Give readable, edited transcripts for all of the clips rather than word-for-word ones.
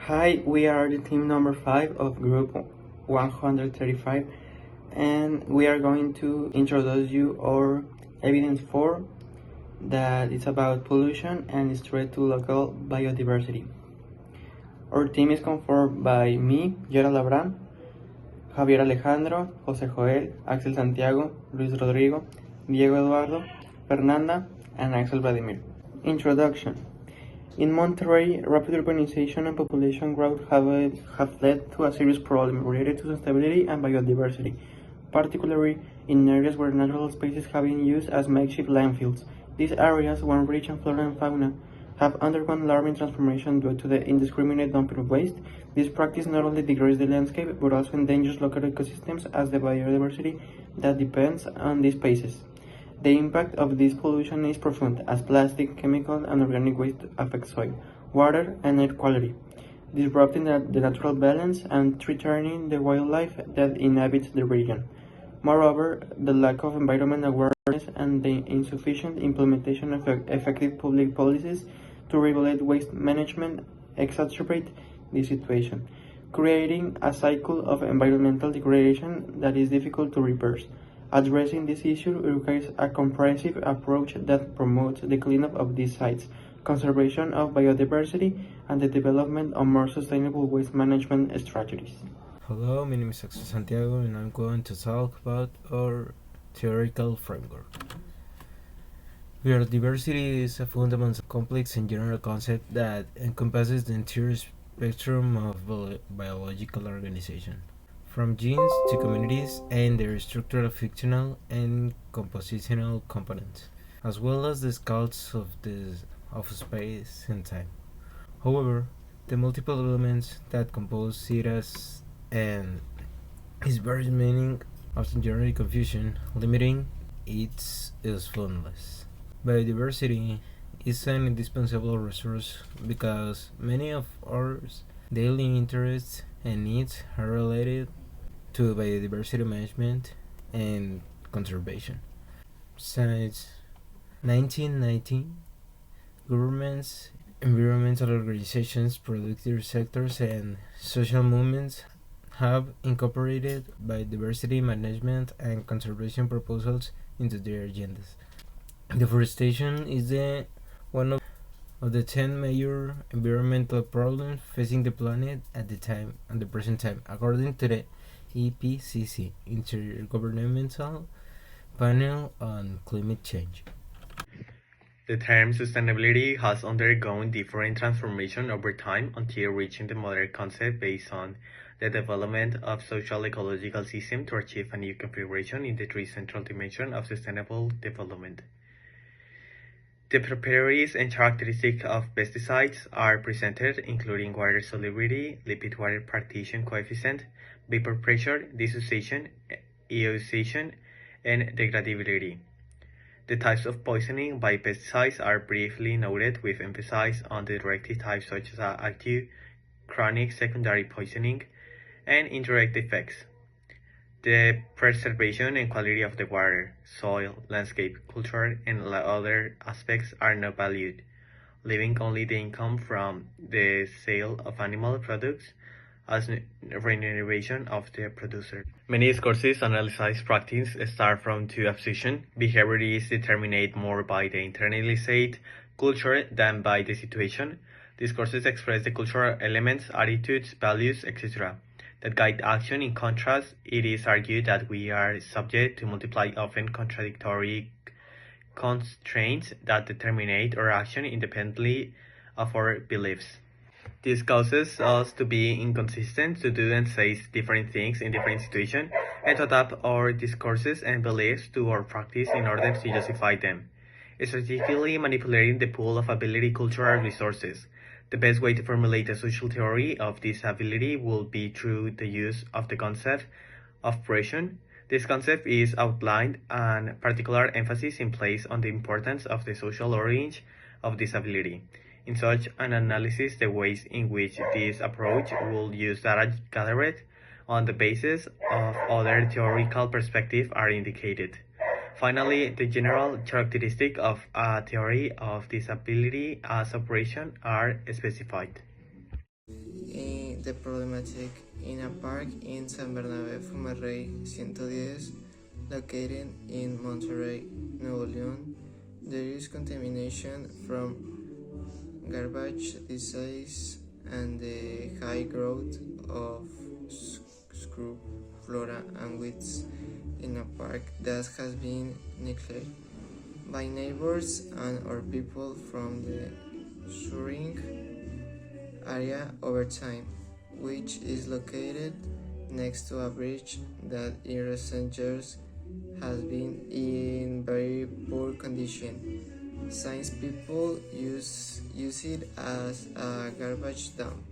Hi, we are the team number 5 of group 135, and we are going to introduce you our evidence for that it's about pollution and its threat to local biodiversity. Our team is conformed by me, Gerald Abraham, Javier Alejandro, José Joel, Axel Santiago, Luis Rodrigo, Diego Eduardo, Fernanda, and Axel Vladimir. Introduction. In Monterrey, rapid urbanization and population growth have led to a serious problem related to sustainability and biodiversity, particularly in areas where natural spaces have been used as makeshift landfills. These areas, when rich in flora and fauna, have undergone alarming transformation due to the indiscriminate dumping of waste. This practice not only degrades the landscape, but also endangers local ecosystems as the biodiversity that depends on these spaces. The impact of this pollution is profound, as plastic, chemical, and organic waste affect soil, water, and air quality, disrupting the natural balance and threatening the wildlife that inhabits the region. Moreover, the lack of environmental awareness and the insufficient implementation of effective public policies to regulate waste management exacerbate this situation, creating a cycle of environmental degradation that is difficult to reverse. Addressing this issue requires a comprehensive approach that promotes the cleanup of these sites, conservation of biodiversity, and the development of more sustainable waste management strategies. Hello, my name is Axel Santiago and I'm going to talk about our theoretical framework. Biodiversity is a fundamental, complex, and general concept that encompasses the entire spectrum of biological organization, from genes to communities and their structural, functional, and compositional components, as well as the scales of space and time. However, the multiple elements that compose it and its various meaning often generate confusion, limiting its usefulness. Biodiversity is an indispensable resource because many of our daily interests and needs are related to biodiversity management and conservation. Since 1990, governments, environmental organizations, productive sectors, and social movements have incorporated biodiversity management and conservation proposals into their agendas. Deforestation is one of the 10 major environmental problems facing the planet at the present time, according to the IPCC, Intergovernmental Panel on Climate Change. The term sustainability has undergone different transformation over time until reaching the modern concept based on the development of social ecological system to achieve a new configuration in the three central dimensions of sustainable development. The properties and characteristics of pesticides are presented, including water solubility, lipid water partition coefficient, vapor pressure, dissociation, ionization, and degradability. The types of poisoning by pesticides are briefly noted with emphasis on the directed types such as acute, chronic, secondary poisoning, and indirect effects. The preservation and quality of the water, soil, landscape, culture, and other aspects are not valued, leaving only the income from the sale of animal products as remuneration of the producer. Many discourses analyze practice start from two assumptions. Behavior is determined more by the internalized culture than by the situation. Discourses express the cultural elements, attitudes, values, etc. that guide action. In contrast, it is argued that we are subject to multiple often contradictory constraints that determine our action independently of our beliefs. This causes us to be inconsistent, to do and say different things in different situations, and to adapt our discourses and beliefs to our practice in order to justify them, strategically manipulating the pool of ability cultural resources. The best way to formulate a social theory of this ability will be through the use of the concept of pression. This concept is outlined and particular emphasis is placed on the importance of the social origin of this ability. In such an analysis, the ways in which this approach will use data gathered on the basis of other theoretical perspectives are indicated. Finally, the general characteristics of a theory of disability as operation are specified. the problematic in a park in San Bernabé Fumarrey 110, located in Monterrey, Nuevo León. There is contamination from garbage, disease, and the high growth of scrub, flora, and weeds in a park that has been neglected by neighbors and or people from the surrounding area over time, which is located next to a bridge that in recent years has been in very poor condition. Since people use it as a garbage dump.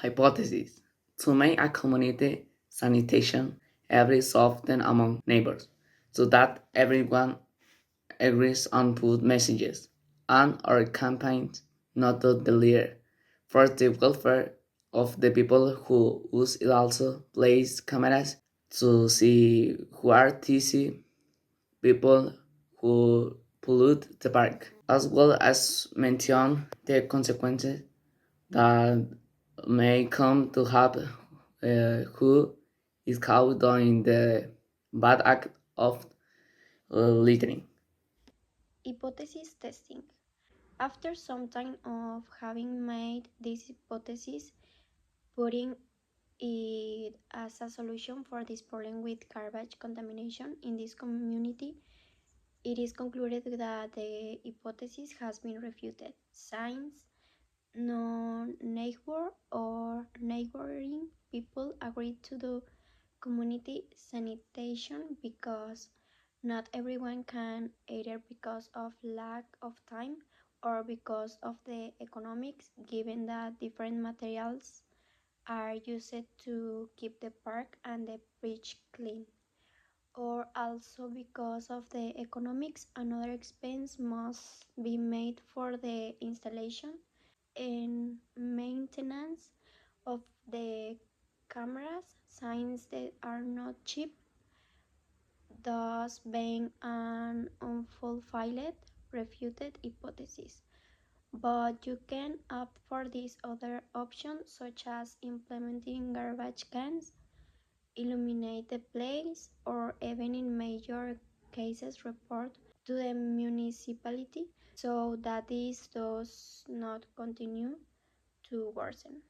Hypothesis: to make a community sanitation every often among neighbors, so that everyone agrees on food messages and or campaigns not to the leader for the welfare of the people who use it. Also place cameras to see who are TC people who pollute the park, as well as mention the consequences that may come to have who is caught doing the bad act of littering. Hypothesis testing. After some time of having made this hypothesis, putting it as a solution for this problem with garbage contamination in this community, it is concluded that the hypothesis has been refuted. Since no neighbor or neighboring people agreed to do community sanitation because not everyone can, either because of lack of time or because of the economics, given that different materials are used to keep the park and the bridge clean, or also because of the economics, another expense must be made for the installation and maintenance of the cameras, since they are not cheap, thus being an unfulfilled refuted hypothesis. But you can opt for these other options, such as implementing garbage cans, illuminate the place, or even in major cases report to the municipality so that this does not continue to worsen.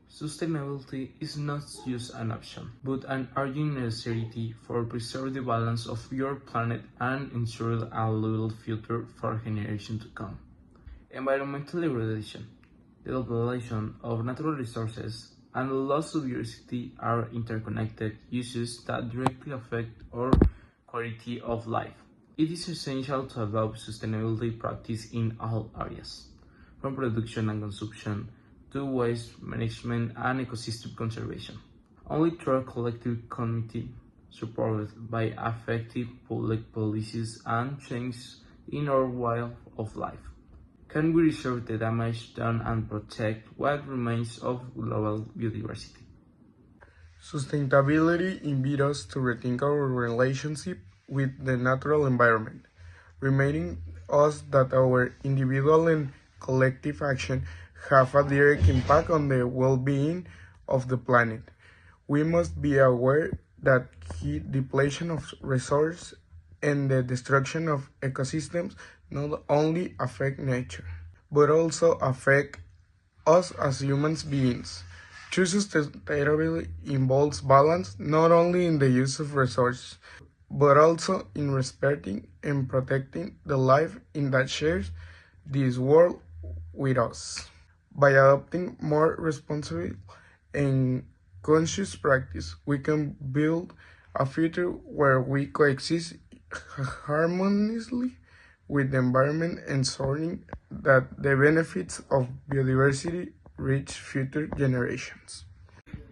Sustainability is not just an option, but an urgent necessity for preserve the balance of your planet and ensure a livable future for generations to come. Environmental degradation, the depletion of natural resources, and the loss of biodiversity are interconnected issues that directly affect our quality of life. It is essential to adopt sustainability practice in all areas, from production and consumption to waste management and ecosystem conservation. Only through a collective committee supported by effective public policies and change in our way of life can we resolve the damage done and protect what remains of global biodiversity. Sustainability invites us to rethink our relationship with the natural environment, reminding us that our individual and collective action have a direct impact on the well-being of the planet. We must be aware that heat depletion of resources and the destruction of ecosystems not only affect nature, but also affect us as human beings. True sustainability involves balance not only in the use of resources, but also in respecting and protecting the life in that shares this world with us. By adopting more responsible and conscious practice, we can build a future where we coexist harmoniously with the environment, ensuring that the benefits of biodiversity reach future generations.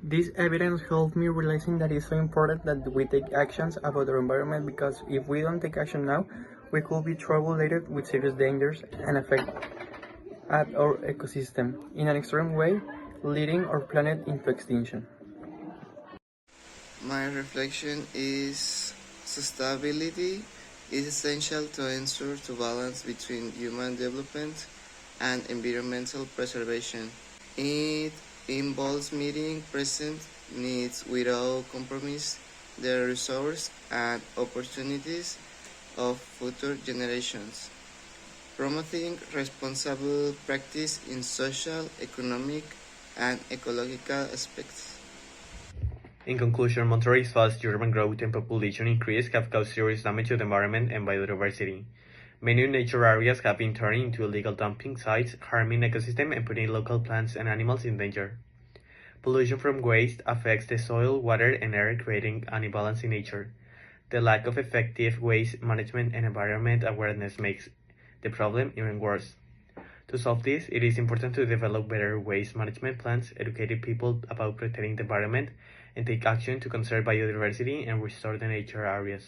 This evidence helped me realizing that it's so important that we take actions about our environment, because if we don't take action now, we could be troubled later with serious dangers and affect at our ecosystem. In an extreme way, leading our planet into extinction. My reflection is sustainability is essential to ensure the balance between human development and environmental preservation. It involves meeting present needs without compromise the resources and opportunities of future generations, promoting responsible practice in social, economic, and ecological aspects. In conclusion, Monterrey's fast urban growth and population increase have caused serious damage to the environment and biodiversity. Many nature areas have been turned into illegal dumping sites, harming ecosystem and putting local plants and animals in danger. Pollution from waste affects the soil, water, and air, creating an imbalance in nature. The lack of effective waste management and environment awareness makes the problem even worse. To solve this, it is important to develop better waste management plans, educate people about protecting the environment, and take action to conserve biodiversity and restore the nature areas.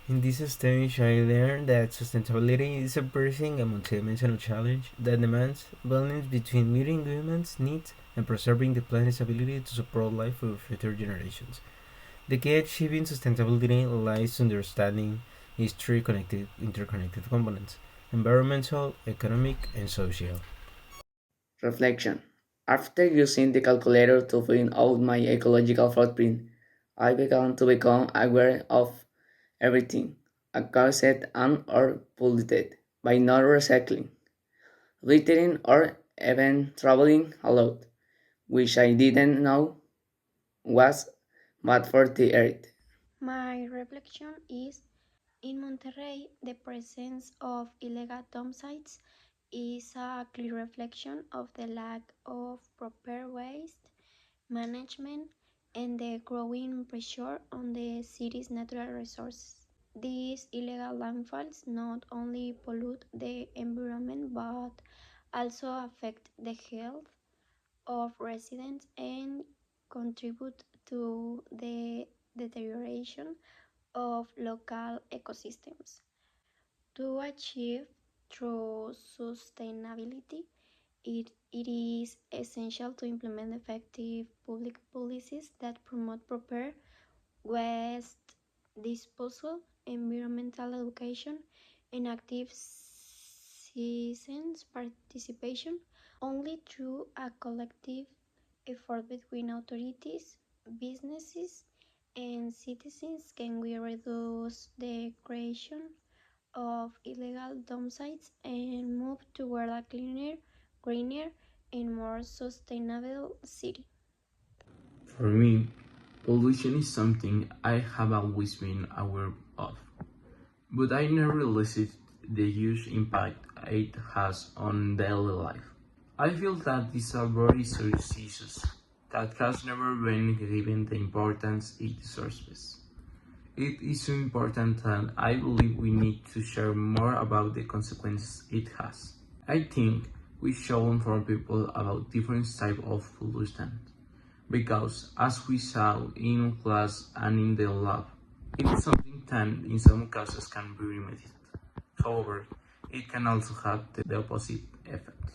In this stage, I learned that sustainability is a pressing and multidimensional challenge that demands balance between meeting humans' needs and preserving the planet's ability to support life for future generations. The key to achieving sustainability lies in understanding its three interconnected components: environmental, economic, and social. Reflection. After using the calculator to find out my ecological footprint, I began to become aware of everything caused and or polluted by not recycling, littering, or even traveling alone, which I didn't know was bad for the earth. My reflection is in Monterrey, the presence of illegal dump sites is a clear reflection of the lack of proper waste management and the growing pressure on the city's natural resources. These illegal landfills not only pollute the environment but also affect the health of residents and contribute to the deterioration of local ecosystems. To achieve true sustainability, it is essential to implement effective public policies that promote proper waste disposal, environmental education, and active citizens' participation. Only through a collective effort between authorities, businesses, and citizens can we reduce the creation of illegal dump sites and move toward a cleaner, greener, and more sustainable city. For me, pollution is something I have always been aware of, but I never realized the huge impact it has on daily life. I feel that it's a very serious issue that has never been given the importance it deserves. It is so important that I believe we need to share more about the consequences it has. I think we should inform people about different types of pollution because, as we saw in class and in the lab, it is something that in some cases can be remedied. However, it can also have the opposite effect.